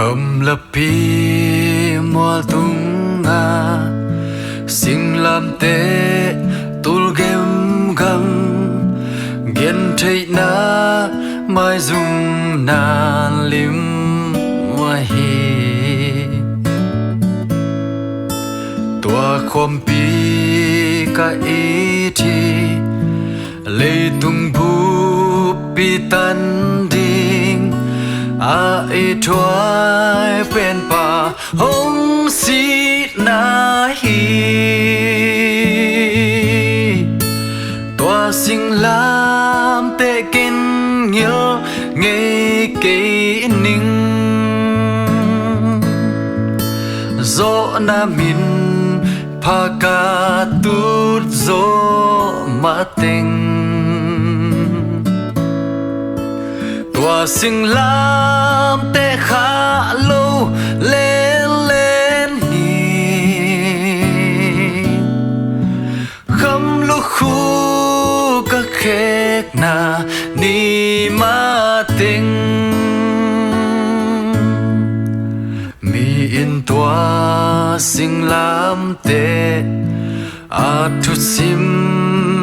khom lập pi mua tung nga xin làm tê tul game gam gen thấy na mai dung na lim mua hi tua khom pi ka ý thi lê tung bu pi tan ding a e thoai pen pa hong si na hi tua sinh lam te kin nhớ nghe kỹ ninh gió na min pa ca tút gió ma tình tua sinh lam te khá lâu lên lên nhỉ khăm lúc khu các khét na ni ma tình mi in tua sinh lam te a thu sim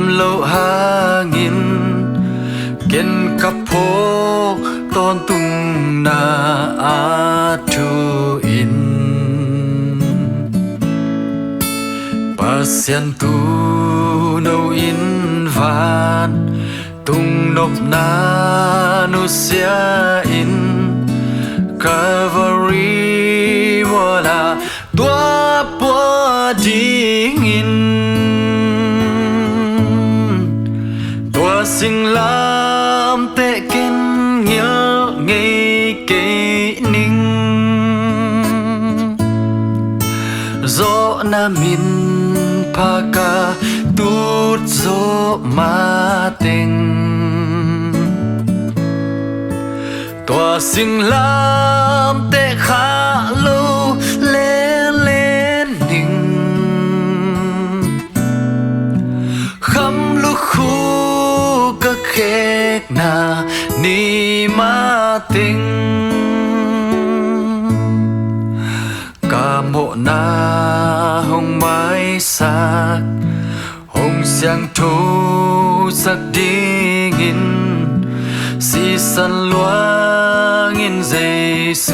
lâu hangin ken kapo ton tung na a thu in pasien tu no in van tung nop na no sia in Calvary wala tua po ding in tua sinh lam te kin nhớ nghe kỹ ninh gió na min pa ca tút gió ma tình tua sinh lam te khá lâu lên lên ninh khăm lúc khu các khét na ni ma tình ca mộ na hồng mái sắc hồng xiang thô sắc đi nghìn si san loa nghìn Giêsu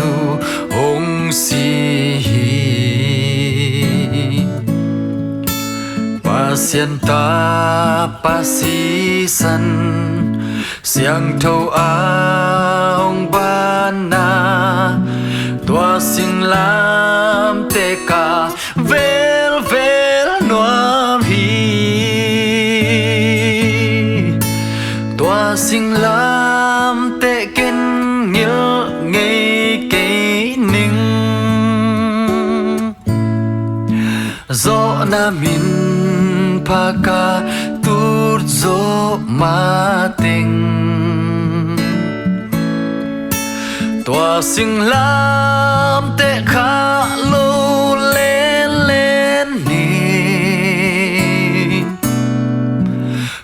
hồng si pacienta pasisan siang thâu ang bana tua sinh lam te ka vel vel noam hi tua sinh lam te ken nhớ nghe kỹ ninh gió na min pa ca tút gió ma tình tua sinh lam te khá lâu lên lên ni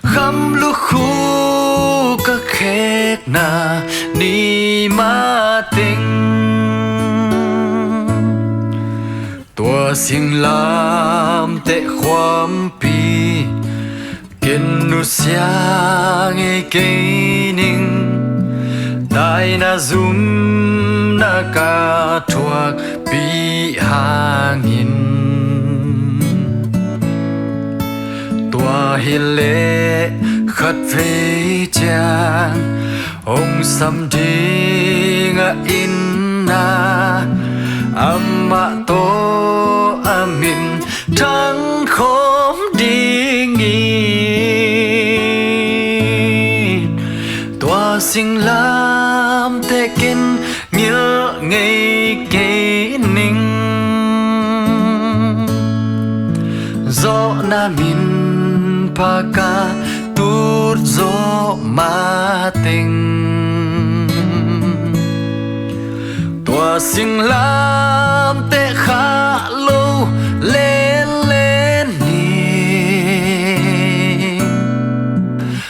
khăm lúc khu các khét na ni ma tình tua sinh lam te khoam pi ken nu sia nghe kỹ ninh tai na zum na ka thuak pi hangin tua hi lệ khát về chang ông sam đi nga in na amma to amin thang khom đi nghi tua sinh lam te kin nhớ nghe kỹ ninh gió na min pa ca tút gió ma tình tua sinh lam te khá lâu lên lên nhỉ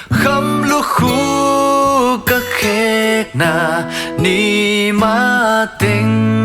khăm lúc khu các khét na ni ma tình